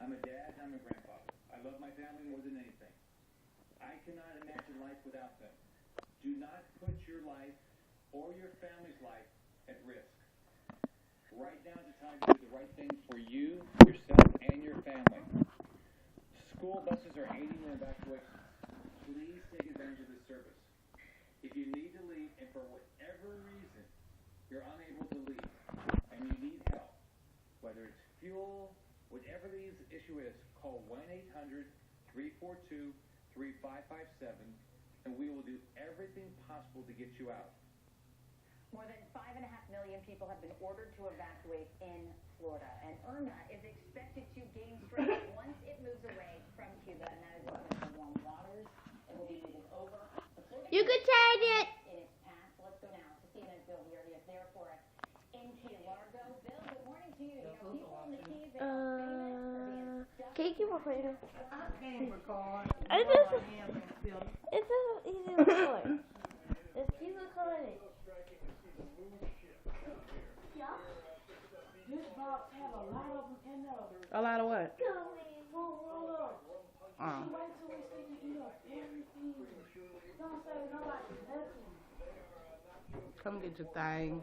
I'm a dad, I'm a grandfather. I love my family more than anything. I cannot imagine life without them. Do not put your life or your family's life at risk. Right now is the time to do the right thing for you, yourself, and your family. School buses are aiding in evacuations. Please take advantage of this service. If you need to leave and for whatever reason you're unable to leave and you need help, whether it's fuel, whatever the issue is, call 1-800-342-3557 and we will do everything possible to get you out. More than 5.5 million people have been ordered to evacuate in Florida, and Irma is expected to gain strength once it moves away from Cuba, and that is because of the warm waters. It will be moving over. You could change it. In its path. Let's go now to CNN's Bill Weir. He is there for us in Key Largo. Bill, good morning to you. You know, people in the Keys, they are famous for being stuck. Can you keep recording? I can't record. It's so easy to record. Just keep recording. This box have a lot of them in there. A lot of what? She wait till we see you eat up everything. Don't say nobody nothing. Come get your thing.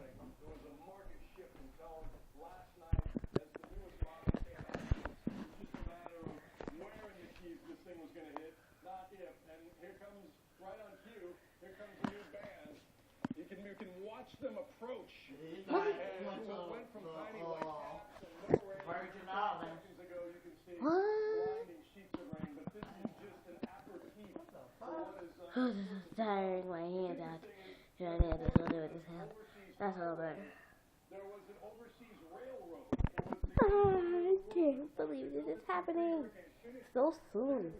You can watch them approach. And so it went from tiny white caps and Virgin Islands. ago you can see blinding sheets of rain, but this is just an aperitif for what is Oh, this is tiring my hand out. Should I do this? I'll do it this hand. That's a little better. there was an overseas railroad. Oh, I can't believe this is happening so soon.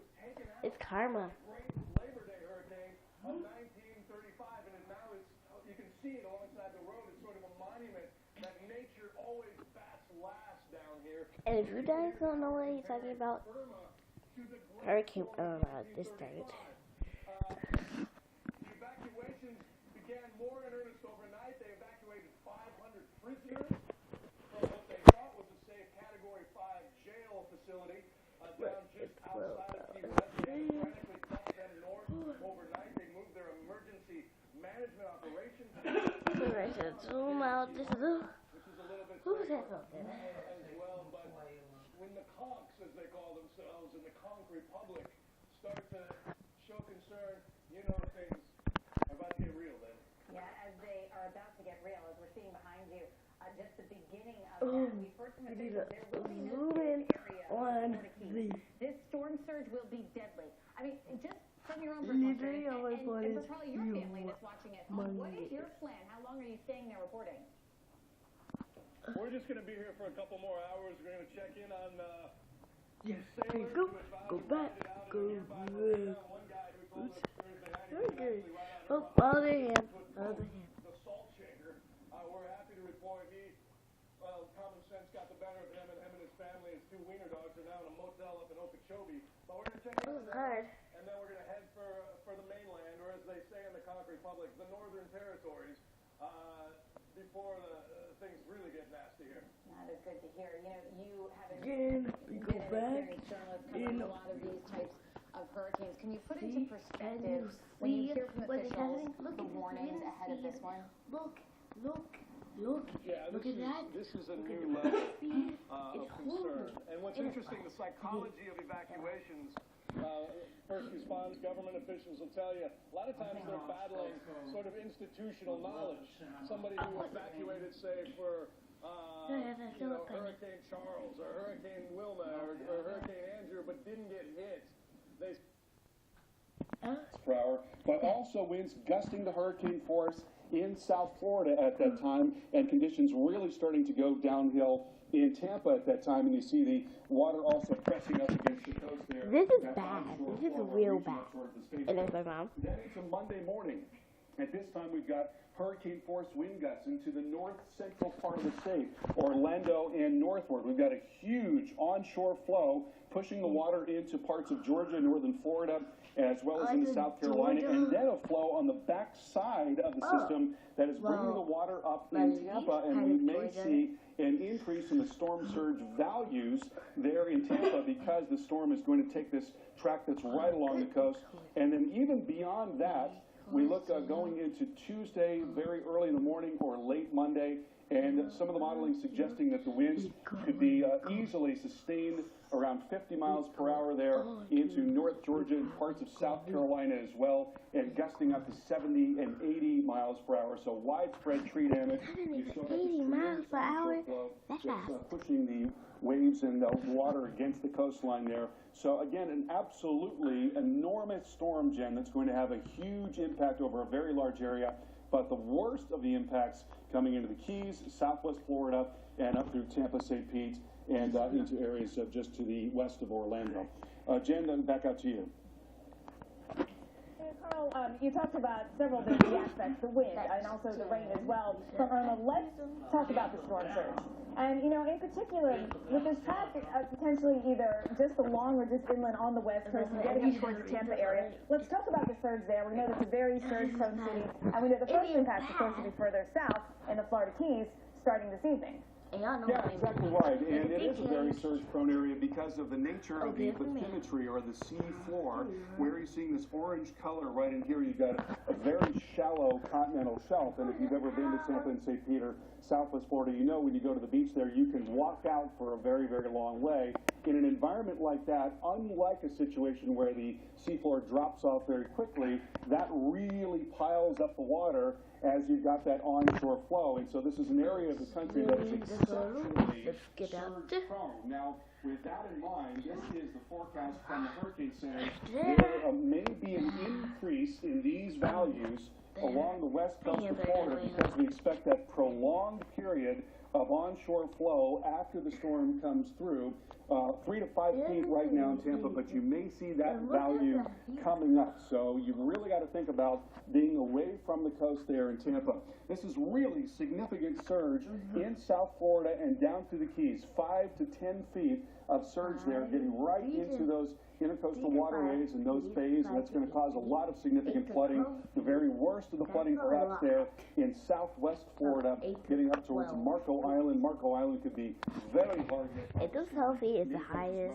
It's karma. Great Labor Day hurricane of 1935, and now it's, you can see it alongside the road. It's sort of a monument that nature always bats last down here. And if you guys don't know what he's talking about, Hurricane, this started. The evacuations began more in earnest overnight. They evacuated 500 prisoners from what they thought was a safe Category 5 jail facility down just outside of Key West. They frantically dumped them north overnight. They moved their emergency management operations. Alright, so zoom out. This is a... Which is a little bit Who's that something? as well, but when the conks, as they call themselves, in the Conk Republic start to show concern, you know things are about to get real then. Yeah, as they are about to get real, as we're seeing behind you, just the beginning of that. We've heard from officials there will be no safe area on of Florida Keys. This storm surge will be deadly. I mean, just from your own personal experience, and for probably your family that's watching at home, what is your plan? How long are you staying there reporting? We're just going to be here for a couple more hours. We're going to check in on Yes, sailors go, who had go found back, out go in a nearby back. hotel. One guy who told us Thursday night he Okay. was actually right out Oh, of other hand. Other hand. the salt shaker. We're happy to report common sense got the better of him, and his family, his 2 wiener dogs, are now in a motel up in Okeechobee. But we're going to check in on hard. that, and then we're going to head for the mainland, or as they say in the Conk Republic, the Northern Territories, before things really get nasty here. That is good to hear. You know, you have Again, we go been an back experienced journalist in covering a lot of these types of hurricanes. Can you put into See? perspective And you when you see hear from what is officials happening? Look the at this, warnings you ahead of see this it. one? Look. Yeah, Look at that. This is a Look new at the level speed. of It's concern. horrible. And what's interesting, the psychology of evacuations, first response, government officials will tell you, a lot of times they're battling sort of institutional knowledge. Somebody who evacuated, say, for Hurricane Charles or Hurricane Wilma or Hurricane Andrew, but didn't get hit. They per hour, but also winds gusting to hurricane force in South Florida at that time, and conditions really starting to go downhill in Tampa at that time, and you see the water also pressing up against the coast there. This is That's bad. onshore This is Florida real region bad. sort of the state. And there's my mom. Then it's a Monday morning. At this time, we've got hurricane force wind gusts into the north central part of the state, Orlando and northward. We've got a huge onshore flow pushing the water into parts of Georgia, northern Florida, as well as into South Carolina, and then a flow on the back side of the system that is bringing the water up in Tampa, and we may see an increase in the storm surge values there in Tampa because the storm is going to take this track that's right along the coast. And then even beyond that, we look going into Tuesday, very early in the morning or late Monday, and some of the modeling suggesting that the winds could be easily sustained around 50 miles per hour there into North Georgia and parts of South Carolina as well, and gusting up to 70 and 80 miles per hour. So widespread tree damage. You still have 80 miles per hour? That's fast. Pushing the waves and the water against the coastline there. So again, an absolutely enormous storm, Jen, that's going to have a huge impact over a very large area. But the worst of the impacts coming into the Keys, Southwest Florida, and up through Tampa, St. Pete, and into areas just to the west of Orlando. Jen, then back out to you. Carl, you talked about several of the aspects, the wind and also the rain as well. From Irma, let's talk about the storm surge. And, you know, in particular, with this track potentially either just along or just inland on the west coast and getting towards the Tampa area, let's talk about the surge there. We know that's a very surge-prone city, and we know the first impact is supposed to be further south in the Florida Keys starting this evening. Yeah, exactly right. And it is a very surge-prone area because of the nature of the bathymetry, or the sea floor, where you're seeing this orange color right in here. You've got a very shallow continental shelf. And if you've ever been to Tampa and St. Peter, Southwest Florida, you know when you go to the beach there, you can walk out for a very, very long way. In an environment like that, unlike a situation where the seafloor drops off very quickly, that really piles up the water as you've got that onshore flow. And so this is an area of the country that is exceptionally surge-prone. Now, with that in mind, this is the forecast from the Hurricane Center. There may be an increase in these values along the west coast of Florida because we expect that prolonged period of onshore flow after the storm comes through. 3 to 5 feet right now in Tampa, but you may see that value coming up. So you've really got to think about being away from the coast there in Tampa. This is really significant surge in South Florida and down through the Keys. 5 to 10 feet of surge there, getting right into those intercoastal waterways and those bays, and that's going to cause a lot of significant flooding. The very worst of the flooding perhaps there in southwest Florida, getting up towards Marco Island. Marco Island could be very hard hit. It does 12 feet is the highest,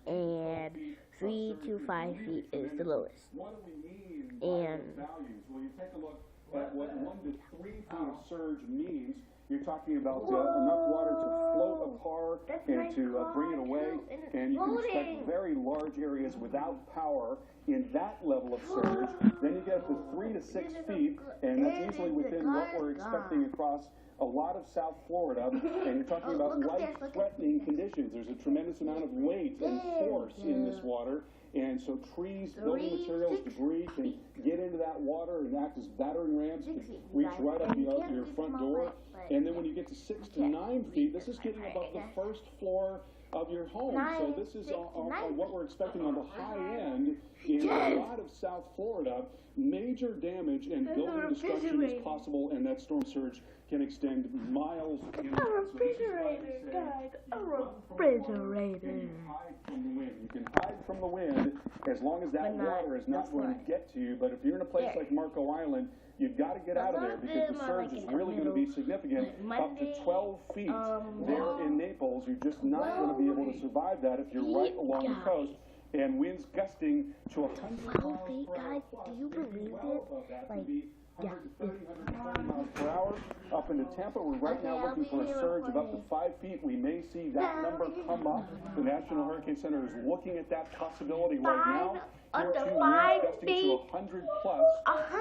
and 3 to 5 feet is the lowest. What do we mean by those values? Well, you take a look at what 1 to 3 feet of surge means. You're talking about enough water to float a car and to bring it away, and you can expect very large areas without power in that level of surge. Then you get up to 3 to 6 feet, and that's easily within what we're expecting across a lot of South Florida, and you're talking about life-threatening conditions. There's a tremendous amount of weight and force in this water, and so trees, building materials, debris can get into that water and act as battering rams, can reach right up your front door. And then when you get to 6 to 9 feet, this is getting above the first floor of your home. So this is what we're expecting on the high end in a lot of South Florida. Major damage and building destruction is possible, and that storm surge can extend miles inland. A refrigerator, guys. A refrigerator. You can hide from the wind. You can hide from the wind as long as that water is not going to get to you. But if you're in a place like Marco Island, you've got to get out of there because the surge is really going to be significant. Up to 12 feet there in Naples. You're just not going to be able to survive that if you're right along the coast. And winds gusting to 100 miles per hour plus. Do you believe it? Like, 130 miles per hour up into Tampa. We're right now looking for a surge of up to 5 feet. We may see that number come up. The National Hurricane Center is looking at that possibility right now. Up to winds 5 gusting feet. to 100 plus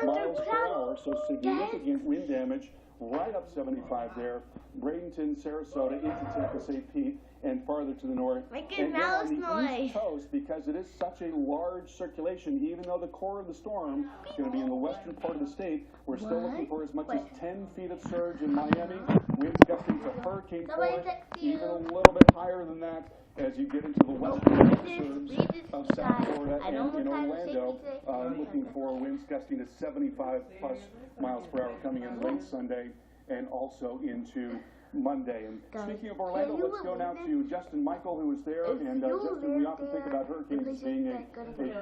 miles per hour. So significant wind damage right up 75 there. Bradenton, Sarasota, into Tampa, St. Pete, and farther to the north. And then on the East Coast, because it is such a large circulation, even though the core of the storm is going to be in the western part of the state, we're still looking for as much as 10 feet of surge in Miami. Winds gusting to hurricane force, even a little bit higher than that as you get into the western suburbs of South Florida and in Orlando, looking for winds gusting to 75 plus miles per hour coming in late Sunday and also into Monday. And speaking of Orlando, let's go now to Justin Michael, who was there. And Justin, we often think about hurricanes as being a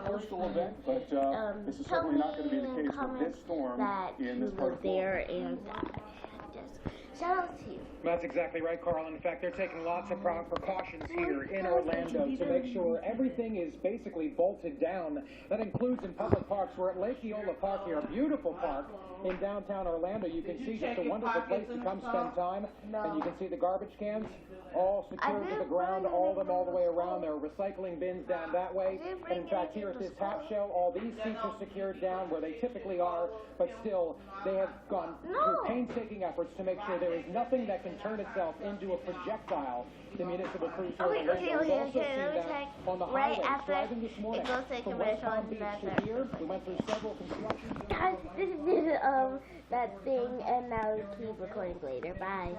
coastal event, but this is certainly not going to be the case with this storm in this part of Florida. And just shout out to you. That's exactly right, Carl. In fact, they're taking lots of precautions here in Orlando to make sure everything is basically bolted down. That includes in public parks. We're at Lake Eola Park here, a beautiful park in downtown Orlando. You can see just a wonderful place to come spend time. And you can see the garbage cans all secured to the ground, all of them all the way around. There are recycling bins down that way. And in fact, here at this half shell, all these seats are secured down where they typically are, but still, they have gone through painstaking efforts to make sure there is nothing that can turn itself into a projectile. The municipal crews here in Orlando. We've also seen that on the highways driving this morning from West Palm Beach to here. We went through several construction. Guys, this is that thing, and now keep recording later. Bye.